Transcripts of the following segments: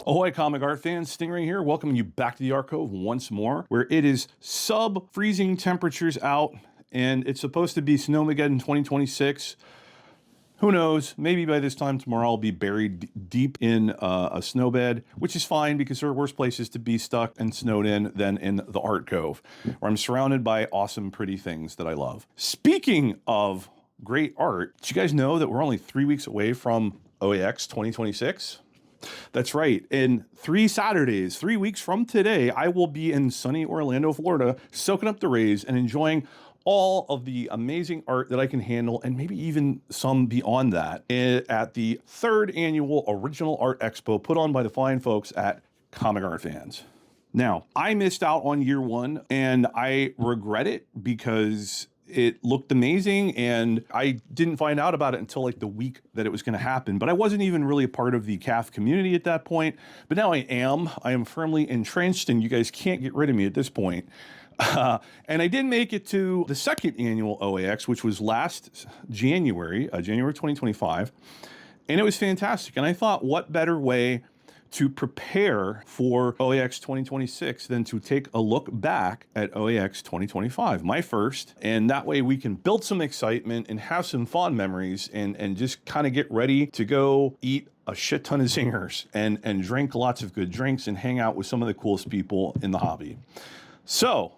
Oh, hi, comic art fans. Stingray here, welcoming you back to the Art Cove once more, where it is sub-freezing temperatures out, and it's supposed to be Snowmageddon 2026. Who knows? Maybe by this time tomorrow I'll be buried deep in a snowbed, which is fine because there are worse places to be stuck and snowed in than in the Art Cove, where I'm surrounded by awesome, pretty things that I love. Speaking of great art, did you guys know that we're only 3 weeks away from OAX 2026? That's right. In 3 Saturdays, 3 weeks from today, I will be in sunny Orlando, Florida, soaking up the rays and enjoying all of the amazing art that I can handle, and maybe even some beyond that, at the 3rd annual Original Art Expo put on by the fine folks at Comic Art Fans. Now, I missed out on year 1, and I regret it because it looked amazing, and I didn't find out about it until like the week that it was going to happen. But I wasn't even really a part of the CAF community at that point. But now I am. I am firmly entrenched, and you guys can't get rid of me at this point. And I did make it to the 2nd annual OAX, which was last January, January 2025. And it was fantastic. And I thought, what better way to prepare for OAX 2026 than to take a look back at OAX 2025, my first, and that way we can build some excitement and have some fond memories and just kind of get ready to go eat a shit ton of zingers and drink lots of good drinks and hang out with some of the coolest people in the hobby. So,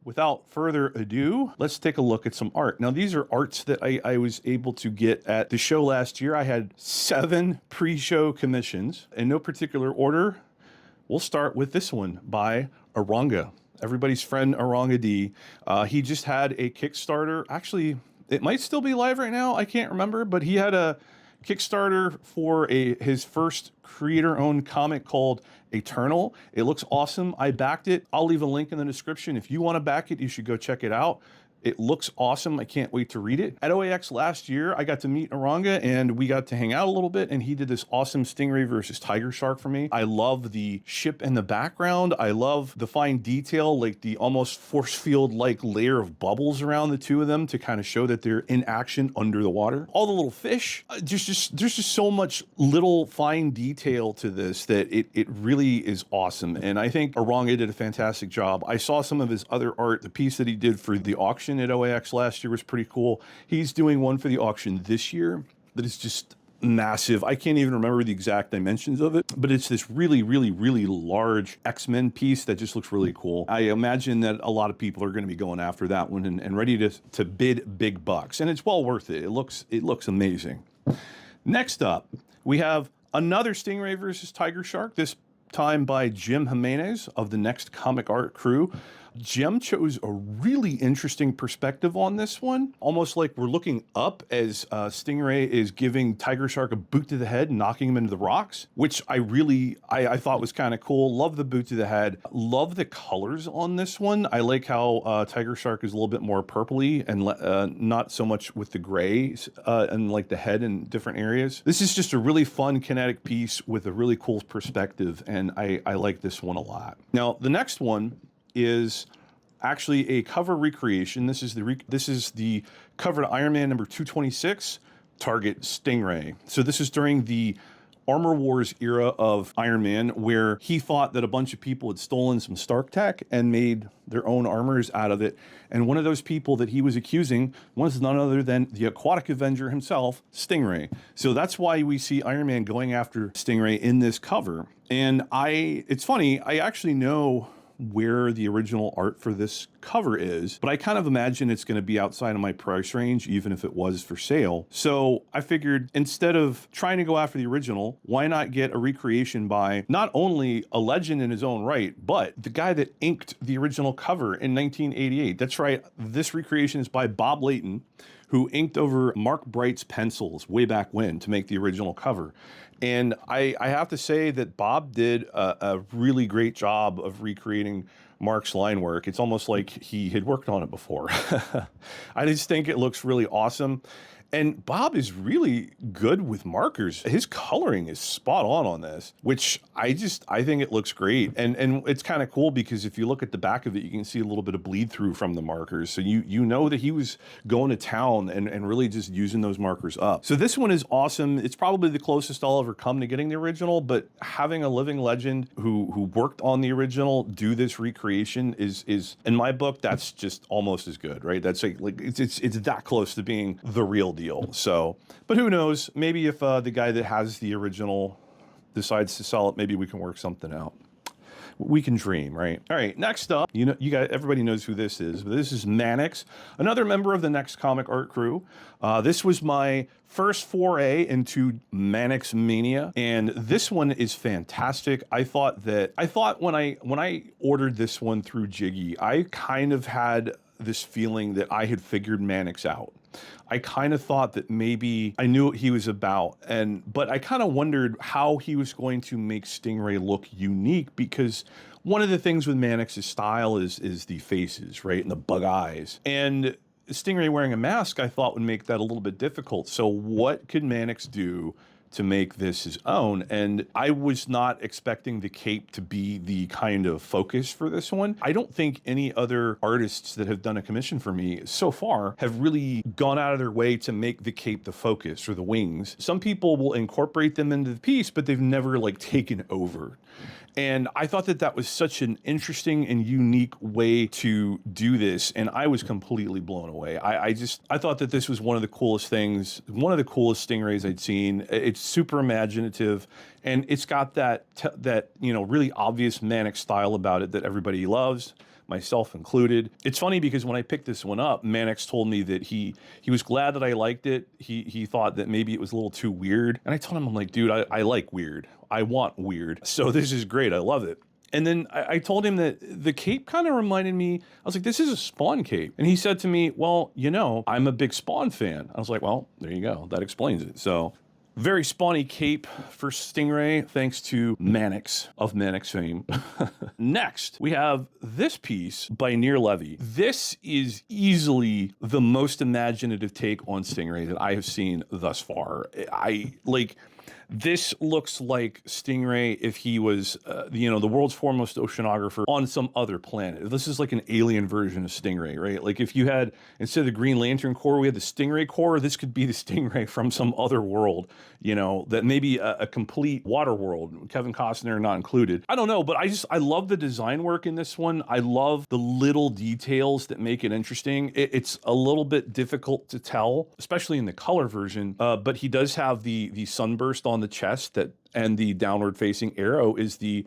without further ado, let's take a look at some art. Now, these are arts that I was able to get at the show last year. I had 7 pre-show commissions in no particular order. We'll start with this one by Aranga, everybody's friend Aranga D. He just had a Kickstarter. Actually, it might still be live right now. I can't remember, but he had a Kickstarter for his first creator-owned comic called Eternal. It looks awesome. I backed it. I'll leave a link in the description. If you want to back it, you should go check it out. It looks awesome. I can't wait to read it. At OAX last year, I got to meet Aranga and we got to hang out a little bit, and he did this awesome Stingray versus Tiger Shark for me. I love the ship in the background. I love the fine detail, like the almost force field-like layer of bubbles around the two of them to kind of show that they're in action under the water. All the little fish, there's just so much little fine detail to this that it really is awesome. And I think Aranga did a fantastic job. I saw some of his other art. The piece that he did for the auction at OAX last year was pretty cool. He's doing one for the auction this year that is just massive. I can't even remember the exact dimensions of it, but it's this really, really, really large X-Men piece that just looks really cool. I imagine that a lot of people are going to be going after that one and ready to bid big bucks, and it's well worth it. It looks amazing. Next up, we have another Stingray versus Tiger Shark, this time by Jim Jimenez of the Next Comic Art crew. Jim chose a really interesting perspective on this one, almost like we're looking up as Stingray is giving Tiger Shark a boot to the head, knocking him into the rocks, which I thought was kind of cool. Love the boot to the head. Love the colors on this one. I like how Tiger Shark is a little bit more purpley and not so much with the grays and like the head in different areas. This is just a really fun kinetic piece with a really cool perspective, and I like this one a lot. Now, the next one is actually a cover recreation. This is the cover to Iron Man number 226, Target Stingray. So this is during the Armor Wars era of Iron Man, where he thought that a bunch of people had stolen some Stark tech and made their own armors out of it. And one of those people that he was accusing was none other than the Aquatic Avenger himself, Stingray. So that's why we see Iron Man going after Stingray in this cover. And it's funny, I actually know where the original art for this cover is, but I kind of imagine it's going to be outside of my price range, even if it was for sale. So I figured instead of trying to go after the original, why not get a recreation by not only a legend in his own right, but the guy that inked the original cover in 1988. That's right. This recreation is by Bob Layton, who inked over Mark Bright's pencils way back when to make the original cover. And I have to say that Bob did a really great job of recreating Mark's line work. It's almost like he had worked on it before. I just think it looks really awesome. And Bob is really good with markers. His coloring is spot on this, which I think it looks great. And it's kind of cool because if you look at the back of it, you can see a little bit of bleed through from the markers. So you know that he was going to town and really just using those markers up. So this one is awesome. It's probably the closest I'll ever come to getting the original, but having a living legend who worked on the original do this recreation is in my book, that's just almost as good, right? That's like it's that close to being the real deal. So, but who knows? Maybe if the guy that has the original decides to sell it, maybe we can work something out. We can dream, right? All right, next up, you guys, everybody knows who this is, but this is Mannix, another member of the Next Comic art crew. This was my first foray into Mannix mania, and this one is fantastic. I thought when I ordered this one through Jiggy, I kind of had this feeling that I had figured Mannix out. I kind of thought that maybe I knew what he was about, but I kind of wondered how he was going to make Stingray look unique, because one of the things with Mannix's style is the faces, right, and the bug eyes. And Stingray wearing a mask, I thought would make that a little bit difficult. So what could Mannix do to make this his own? And I was not expecting the cape to be the kind of focus for this one. I don't think any other artists that have done a commission for me so far have really gone out of their way to make the cape the focus or the wings. Some people will incorporate them into the piece, but they've never like taken over. And I thought that was such an interesting and unique way to do this, and I was completely blown away. I thought that this was one of the coolest things, one of the coolest Stingrays I'd seen. It's super imaginative, and it's got that really obvious Mannix style about it that everybody loves, myself included. It's funny because when I picked this one up, Mannix told me that he was glad that I liked it. He thought that maybe it was a little too weird. And I told him, I'm like, dude, I like weird. I want weird. So this is great. I love it. And then I told him that the cape kind of reminded me, I was like, this is a Spawn cape. And he said to me, well, I'm a big Spawn fan. I was like, well, there you go. That explains it. So very Spawny cape for Stingray, thanks to Mannix of Mannix fame. Next, we have this piece by Nir Levy. This is easily the most imaginative take on Stingray that I have seen thus far. This looks like Stingray if he was, the world's foremost oceanographer on some other planet. This is like an alien version of Stingray, right? Like if you had, instead of the Green Lantern Corps, we had the Stingray Corps, this could be the Stingray from some other world, that maybe a complete water world, Kevin Costner not included. I don't know, but I love the design work in this one. I love the little details that make it interesting. It's a little bit difficult to tell, especially in the color version, but he does have the sunburst on the chest and the downward facing arrow is the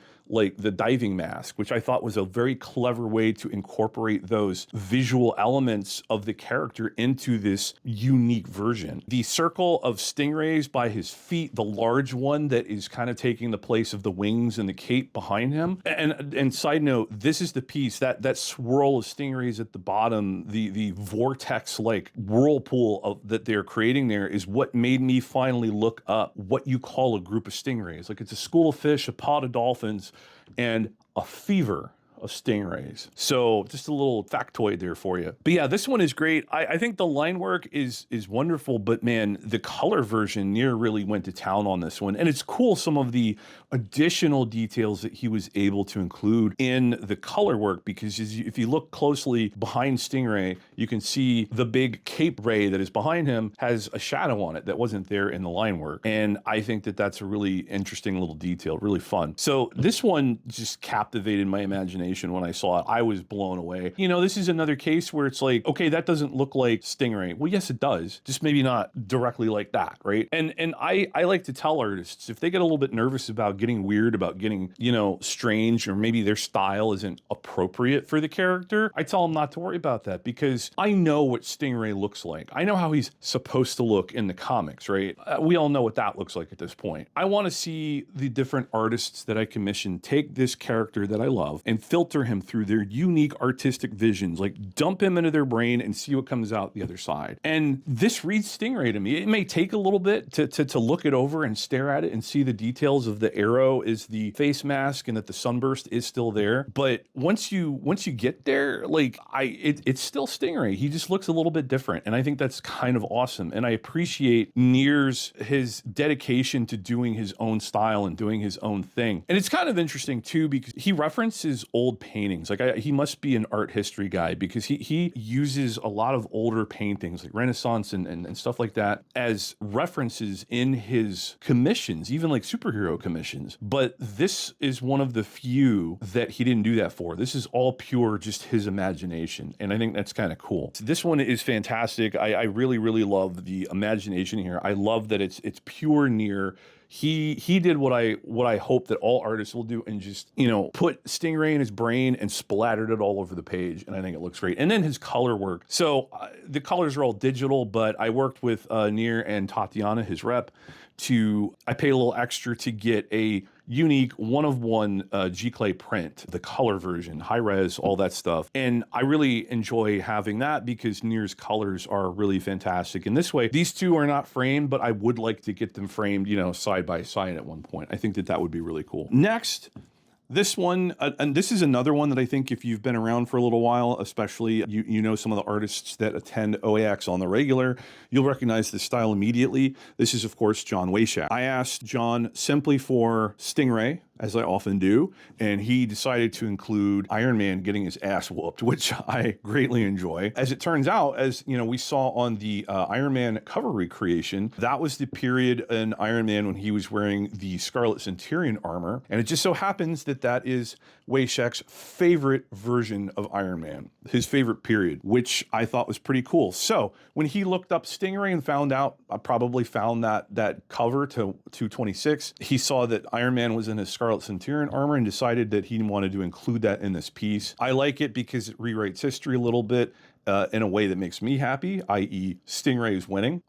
diving mask, which I thought was a very clever way to incorporate those visual elements of the character into this unique version. The circle of stingrays by his feet, the large one that is kind of taking the place of the wings and the cape behind him. And side note, this is the piece, that swirl of stingrays at the bottom, the vortex like whirlpool that they're creating there is what made me finally look up what you call a group of stingrays. Like it's a school of fish, a pod of dolphins, and a fever of stingrays. So just a little factoid there for you. But yeah, this one is great. I think the line work is wonderful, but man, the color version, Nir really went to town on this one. And it's cool some of the additional details that he was able to include in the color work, because if you look closely behind Stingray, you can see the big cape ray that is behind him has a shadow on it that wasn't there in the line work. And I think that that's a really interesting little detail, really fun. So this one just captivated my imagination when I saw it. I was blown away. This is another case where it's like, okay, that doesn't look like Stingray. Well, yes, it does. Just maybe not directly like that, right? And I like to tell artists, if they get a little bit nervous about getting weird, about getting, strange, or maybe their style isn't appropriate for the character, I tell them not to worry about that, because I know what Stingray looks like. I know how he's supposed to look in the comics, right? We all know what that looks like at this point. I want to see the different artists that I commission take this character that I love and filter him through their unique artistic visions, like dump him into their brain and see what comes out the other side. And this reads Stingray to me. It may take a little bit to look it over and stare at it and see the details of the arrow is the face mask and that the sunburst is still there. But once you get there, it's still Stingray. He just looks a little bit different. And I think that's kind of awesome. And I appreciate his dedication to doing his own style and doing his own thing. And it's kind of interesting too, because he references old old paintings. Like he must be an art history guy because he uses a lot of older paintings like Renaissance and stuff like that as references in his commissions, even like superhero commissions. But this is one of the few that he didn't do that for. This is all pure just his imagination. And I think that's kind of cool. So this one is fantastic. I really, really love the imagination here. I love that it's pure near. He did what I hope that all artists will do and just, you know, put Stingray in his brain and splattered it all over the page. And I think it looks great. And then his color work. So the colors are all digital, but I worked with Nir and Tatiana, his rep, I paid a little extra to get a unique one-of-one G-Clay print, the color version, high res, all that stuff. And I really enjoy having that because Nir's colors are really fantastic. And this way, these two are not framed, but I would like to get them framed, you know, side by side at one point. I think that would be really cool. Next, this one, and this is another one that I think if you've been around for a little while, especially you know some of the artists that attend OAX on the regular, you'll recognize this style immediately. This is, of course, John Wayshak. I asked John simply for Stingray, as I often do, and he decided to include Iron Man getting his ass whooped, which I greatly enjoy. As it turns out, as you know, we saw on the Iron Man cover recreation, that was the period in Iron Man when he was wearing the Scarlet Centurion armor, and it just so happens that that is Wayshak's favorite version of Iron Man, his favorite period, which I thought was pretty cool. So when he looked up Stingray and found out, I probably found that cover to 226, he saw that Iron Man was in his Scarlet Centurion armor and decided that he wanted to include that in this piece. I like it because it rewrites history a little bit in a way that makes me happy, i.e. Stingray is winning.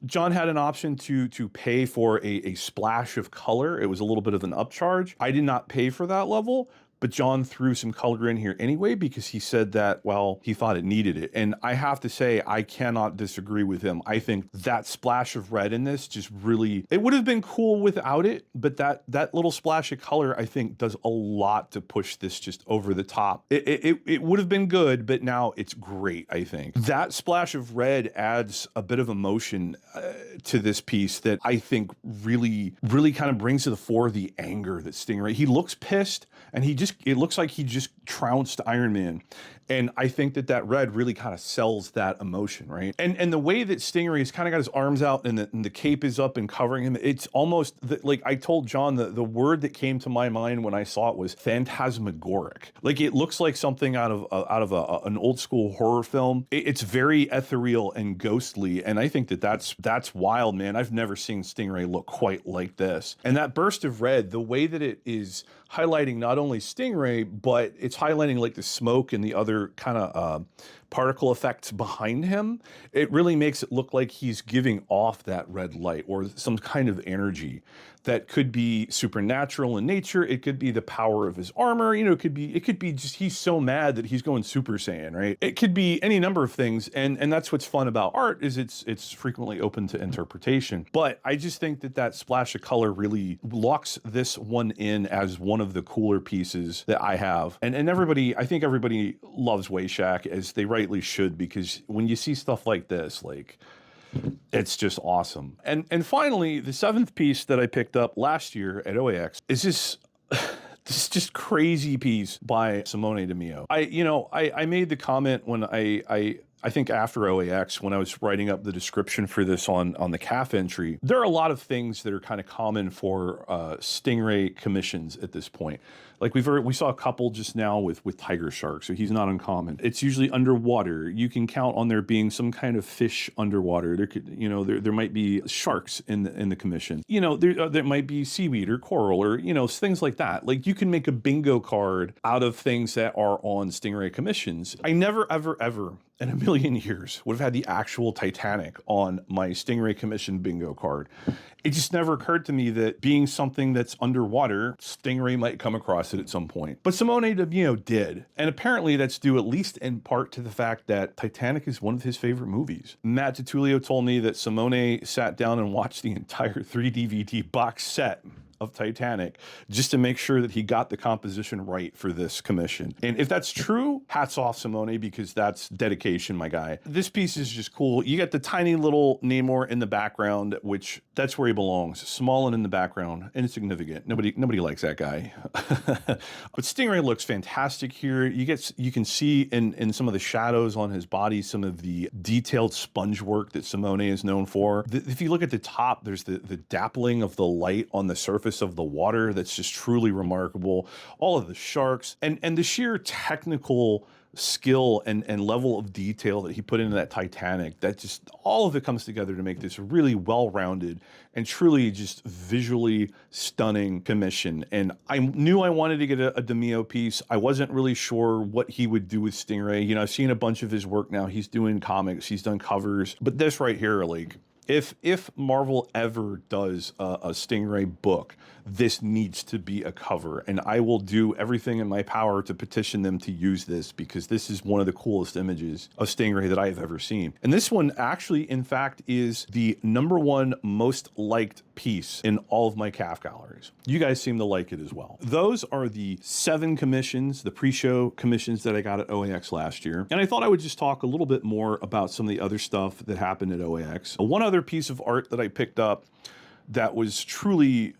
John had an option to pay for a splash of color. It was a little bit of an upcharge. I did not pay for that level, but John threw some color in here anyway because he said that, well, he thought it needed it. And I have to say, I cannot disagree with him. I think that splash of red in this just really, it would have been cool without it, but that little splash of color, I think, does a lot to push this just over the top. It would have been good, but now it's great, I think. That splash of red adds a bit of emotion to this piece that I think really, really kind of brings to the fore the anger that Stingray, he looks pissed, and it looks like he just trounced Iron Man. And I think that red really kind of sells that emotion, right? And the way that Stingray has kind of got his arms out and the cape is up and covering him, it's almost like I told John, the word that came to my mind when I saw it was phantasmagoric. Like it looks like something out of an old school horror film. It's very ethereal and ghostly, and I think that's wild, man. I've never seen Stingray look quite like this. And that burst of red, the way that it is highlighting not only Stingray, but it's highlighting like the smoke and the other kind of particle effects behind him, it really makes it look like he's giving off that red light or some kind of energy that could be supernatural in nature. It could be the power of his armor. You know, it could be just he's so mad that he's going Super Saiyan, right? It could be any number of things. And that's what's fun about art is it's frequently open to interpretation. But I just think that splash of color really locks this one in as one of the cooler pieces that I have. And I think everybody loves Wayshak, as they rightly should, because when you see stuff like this, like, it's just awesome. And finally, the seventh piece that I picked up last year at OAX is this just crazy piece by Simone DeMeo. I made the comment when I think after OAX, when I was writing up the description for this on the CAF entry, there are a lot of things that are kind of common for Stingray commissions at this point. Like we saw a couple just now with Tiger Shark, so he's not uncommon. It's usually underwater. You can count on there being some kind of fish underwater. There might be sharks in the commission. There might be seaweed or coral or things like that. Like you can make a bingo card out of things that are on Stingray commissions. I never ever in a million years would have had the actual Titanic on my Stingray commission bingo card. It just never occurred to me that being something that's underwater, Stingray might come across it at some point. But Simone DeMeo did. And apparently that's due at least in part to the fact that Titanic is one of his favorite movies. Matt Tutulio told me that Simone sat down and watched the entire 3 DVD box set of Titanic just to make sure that he got the composition right for this commission. And if that's true, hats off, Simone, because that's dedication, my guy. This piece is just cool. You got the tiny little Namor in the background, which that's where he belongs, small and in the background, insignificant. Nobody likes that guy. But Stingray looks fantastic here. You can see in some of the shadows on his body some of the detailed sponge work that Simone is known for. If you look at the top, there's the dappling of the light on the surface of the water that's just truly remarkable. All of the sharks and the sheer technical skill and level of detail that he put into that Titanic, that just all of it comes together to make this really well-rounded and truly just visually stunning commission. And I knew I wanted to get a DeMeo piece. I wasn't really sure what he would do with Stingray. You know, I've seen a bunch of his work now. He's doing comics, he's done covers, but this right here, like, if Marvel ever does a Stingray book, this needs to be a cover, and I will do everything in my power to petition them to use this, because this is one of the coolest images of Stingray that I have ever seen. And this one actually, in fact, is the #1 most liked piece in all of my calf galleries. You guys seem to like it as well. Those are the 7 commissions, the pre-show commissions that I got at OAX last year. And I thought I would just talk a little bit more about some of the other stuff that happened at OAX. One other piece of art that I picked up that was truly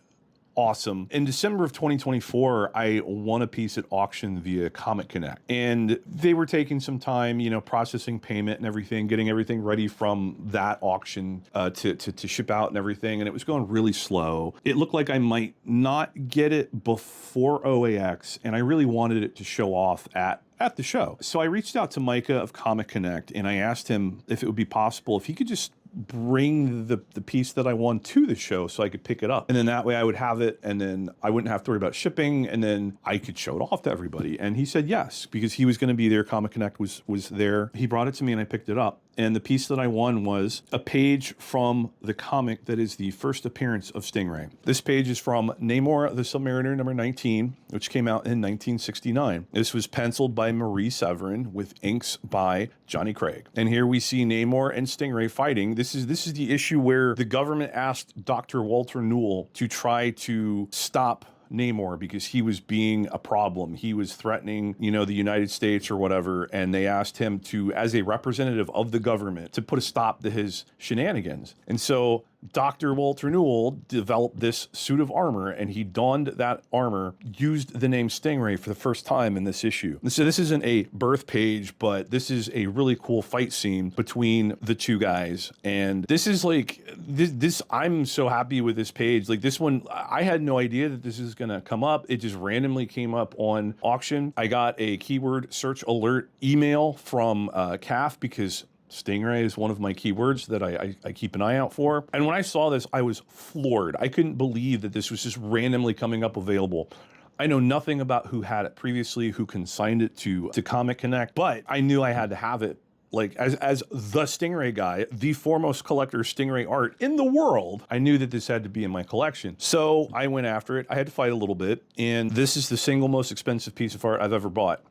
awesome. In December of 2024, I won a piece at auction via Comic Connect, and they were taking some time, you know, processing payment and everything, getting everything ready from that auction to ship out and everything, and it was going really slow. It looked like I might not get it before OAX, and I really wanted it to show off at the show. So I reached out to Micah of Comic Connect, and I asked him if it would be possible if he could just bring the piece that I won to the show so I could pick it up. And then that way I would have it, and then I wouldn't have to worry about shipping, and then I could show it off to everybody. And he said yes, because he was going to be there. Comic Connect was there. He brought it to me and I picked it up. And the piece that I won was a page from the comic that is the first appearance of Stingray. This page is from Namor the Submariner number 19, which came out in 1969. This was penciled by Marie Severin with inks by Johnny Craig. And here we see Namor and Stingray fighting. This is the issue where the government asked Dr. Walter Newell to try to stop Namor because he was being a problem. He was threatening, you know, the United States or whatever, and they asked him to, as a representative of the government, to put a stop to his shenanigans. And so Dr. Walter Newell developed this suit of armor, and he donned that armor, used the name Stingray for the first time in this issue. So this isn't a birth page, but this is a really cool fight scene between the two guys. And this is like, this I'm so happy with this page. Like this one, I had no idea that this is gonna come up. It just randomly came up on auction. I got a keyword search alert email from CAF because Stingray is one of my keywords that I keep an eye out for. And when I saw this, I was floored. I couldn't believe that this was just randomly coming up available. I know nothing about who had it previously, who consigned it to Comic Connect, but I knew I had to have it. Like, as the Stingray guy, the foremost collector of Stingray art in the world, I knew that this had to be in my collection. So I went after it. I had to fight a little bit, and this is the single most expensive piece of art I've ever bought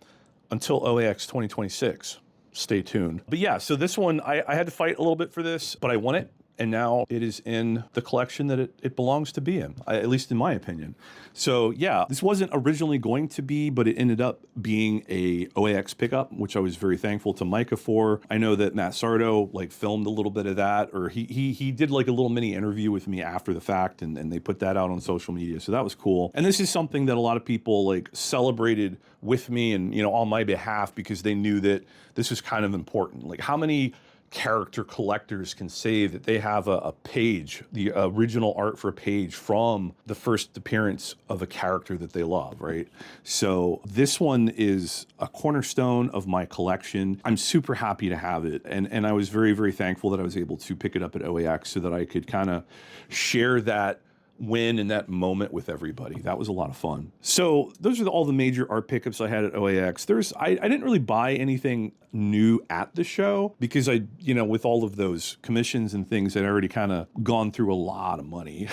until OAX 2026. Stay tuned. But yeah, so this one, I had to fight a little bit for this, but I won it. And now it is in the collection that it belongs to be in, at least in my opinion. So yeah, this wasn't originally going to be, but it ended up being a OAX pickup, which I was very thankful to Micah for. I know that Matt Sardo like filmed a little bit of that, or he did like a little mini interview with me after the fact, and they put that out on social media. So that was cool. And this is something that a lot of people like celebrated with me and, you know, on my behalf, because they knew that this was kind of important. Like, how many character collectors can say that they have a page, the original art for a page from the first appearance of a character that they love, right? So this one is a cornerstone of my collection. I'm super happy to have it, and I was very, very thankful that I was able to pick it up at OAX so that I could kind of share that win in that moment with everybody. That was a lot of fun. So those are all the major art pickups I had at OAX. I didn't really buy anything new at the show because you know, with all of those commissions and things, I'd already kind of gone through a lot of money.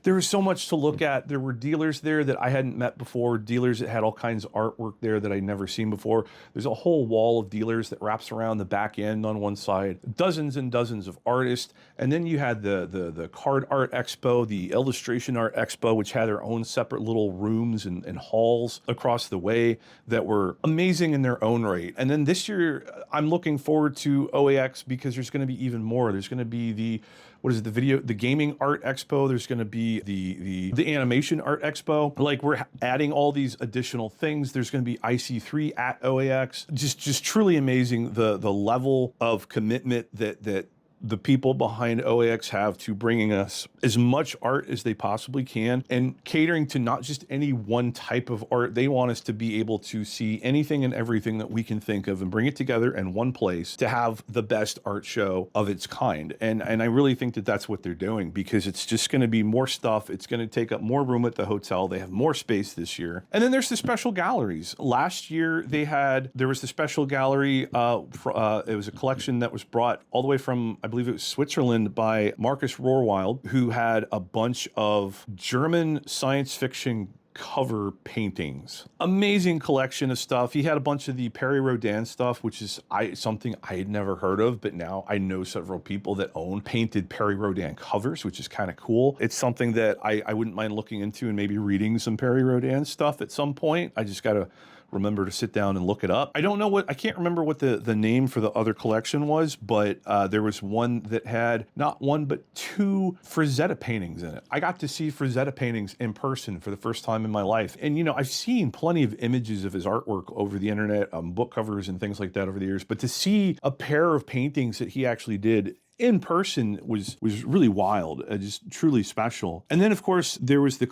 There was so much to look at. There were dealers there that I hadn't met before, dealers that had all kinds of artwork there that I'd never seen before. There's a whole wall of dealers that wraps around the back end on one side, dozens and dozens of artists. And then you had the card art expo, the Illustration Art Expo, which had their own separate little rooms and halls across the way that were amazing in their own right. And then this year, I'm looking forward to OAX because there's going to be even more. There's going to be the gaming art expo. There's going to be the animation art expo. Like, we're adding all these additional things. There's going to be IC3 at OAX. Just truly amazing the level of commitment that the people behind OAX have to bringing us as much art as they possibly can and catering to not just any one type of art. They want us to be able to see anything and everything that we can think of and bring it together in one place to have the best art show of its kind. And I really think that that's what they're doing, because it's just going to be more stuff. It's going to take up more room at the hotel. They have more space this year. And then there's the special galleries. Last year there was the special gallery. It was a collection that was brought all the way from, I believe it was Switzerland, by Marcus Rohrwild, who had a bunch of German science fiction cover paintings. Amazing collection of stuff. He had a bunch of the Perry Rodin stuff, which is something I had never heard of, but now I know several people that own painted Perry Rodin covers, which is kind of cool. It's something that I wouldn't mind looking into and maybe reading some Perry Rodin stuff at some point. I just got to remember to sit down and look it up. I can't remember what the name for the other collection was, but there was one that had not one, but two Frazetta paintings in it. I got to see Frazetta paintings in person for the first time in my life. And, I've seen plenty of images of his artwork over the internet, book covers and things like that over the years, but to see a pair of paintings that he actually did in person was really wild, just truly special. And then, of course, there was the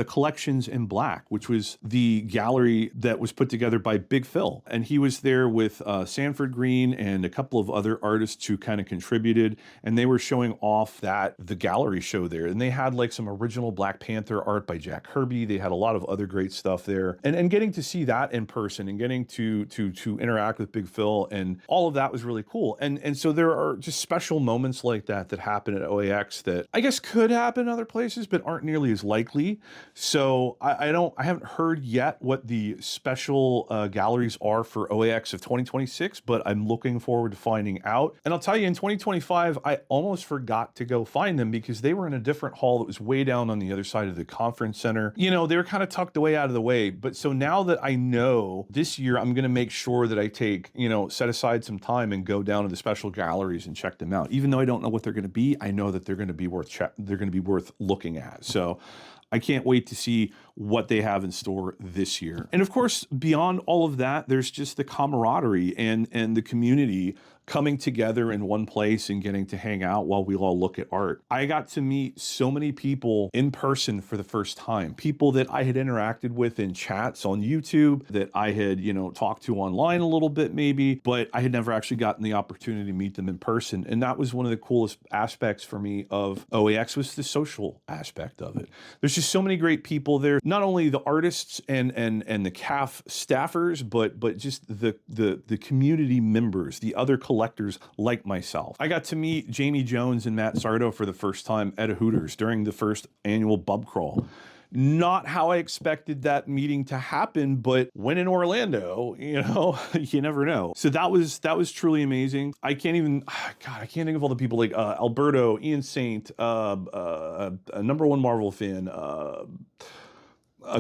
Collections in Black, which was the gallery that was put together by Big Phil. And he was there with Sanford Green and a couple of other artists who kind of contributed. And they were showing off the gallery show there. And they had like some original Black Panther art by Jack Kirby. They had a lot of other great stuff there. And getting to see that in person and getting to interact with Big Phil and all of that was really cool. And so there are just special moments like that happen at OAX that I guess could happen other places, but aren't nearly as likely. So I haven't heard yet what the special galleries are for OAX of 2026, but I'm looking forward to finding out. And I'll tell you, in 2025, I almost forgot to go find them because they were in a different hall that was way down on the other side of the conference center. They were kind of tucked away out of the way. But so now that I know, this year, I'm going to make sure that I take, set aside some time and go down to the special galleries and check them out. Even though I don't know what they're going to be, I know that they're going to be worth looking at. So I can't wait to see what they have in store this year. And of course, beyond all of that, there's just the camaraderie and the community coming together in one place and getting to hang out while we all look at art. I got to meet so many people in person for the first time, people that I had interacted with in chats on YouTube, that I had, talked to online a little bit maybe, but I had never actually gotten the opportunity to meet them in person. And that was one of the coolest aspects for me of OAX, was the social aspect of it. There's just so many great people there, not only the artists and the CAF staffers, but just the community members, the other collectors like myself. I got to meet Jamie Jones and Matt Sardo for the first time at a Hooters during the first annual Bub Crawl. Not how I expected that meeting to happen, but when in Orlando, you never know. So that was truly amazing. I can't think of all the people like Alberto, Ian Saint, a number one Marvel fan,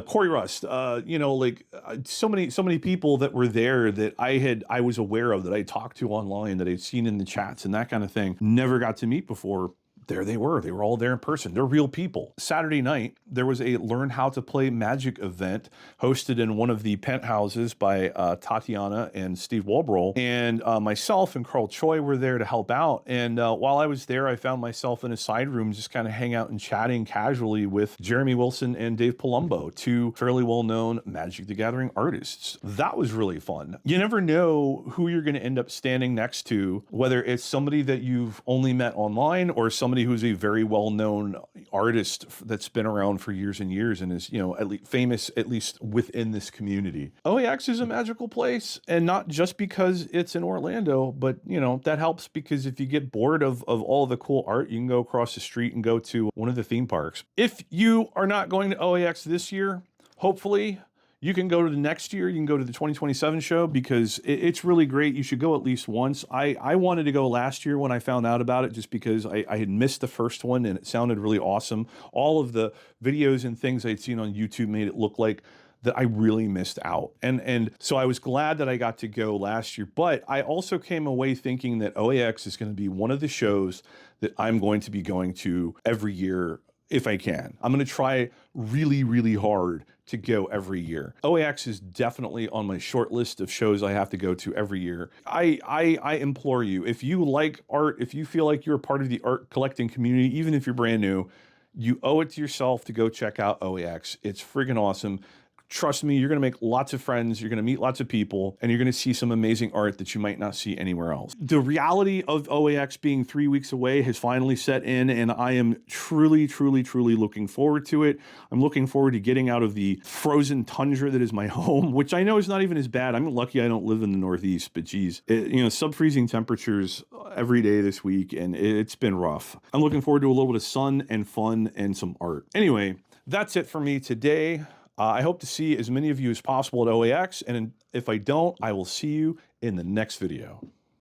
Corey Rust, so many people that were there that I was aware of, that I talked to online, that I'd seen in the chats and that kind of thing. Never got to meet before. There they were all there in person. They're real people. Saturday night, there was a Learn How to Play Magic event hosted in one of the penthouses by Tatiana and Steve Walbrol. And myself and Carl Choi were there to help out. And while I was there, I found myself in a side room just kind of hang out and chatting casually with Jeremy Wilson and Dave Palumbo, two fairly well-known Magic the Gathering artists. That was really fun. You never know who you're going to end up standing next to, whether it's somebody that you've only met online or somebody who's a very well-known artist that's been around for years and years and is, at least famous, at least within this community. OAX is a magical place, and not just because it's in Orlando, but, that helps because if you get bored of all the cool art, you can go across the street and go to one of the theme parks. If you are not going to OAX this year, hopefully You can go to the next year, you can go to the 2027 show because it's really great. You should go at least once. I wanted to go last year when I found out about it just because I had missed the first one and it sounded really awesome. All of the videos and things I'd seen on YouTube made it look like that I really missed out. And so I was glad that I got to go last year, but I also came away thinking that OAX is going to be one of the shows that I'm going to be going to every year if I can. I'm going to try really, really hard to go every year. OAX is definitely on my short list of shows I have to go to every year. I implore you, if you like art, if you feel like you're a part of the art collecting community, even if you're brand new, you owe it to yourself to go check out OAX. It's friggin' awesome. Trust me, you're going to make lots of friends, you're going to meet lots of people, and you're going to see some amazing art that you might not see anywhere else. The reality of OAX being 3 weeks away has finally set in, and I am truly, truly, truly looking forward to it. I'm looking forward to getting out of the frozen tundra that is my home, which I know is not even as bad. I'm lucky I don't live in the Northeast, but geez, sub-freezing temperatures every day this week, and it's been rough. I'm looking forward to a little bit of sun and fun and some art. Anyway, that's it for me today. I hope to see as many of you as possible at OAX, and if I don't, I will see you in the next video.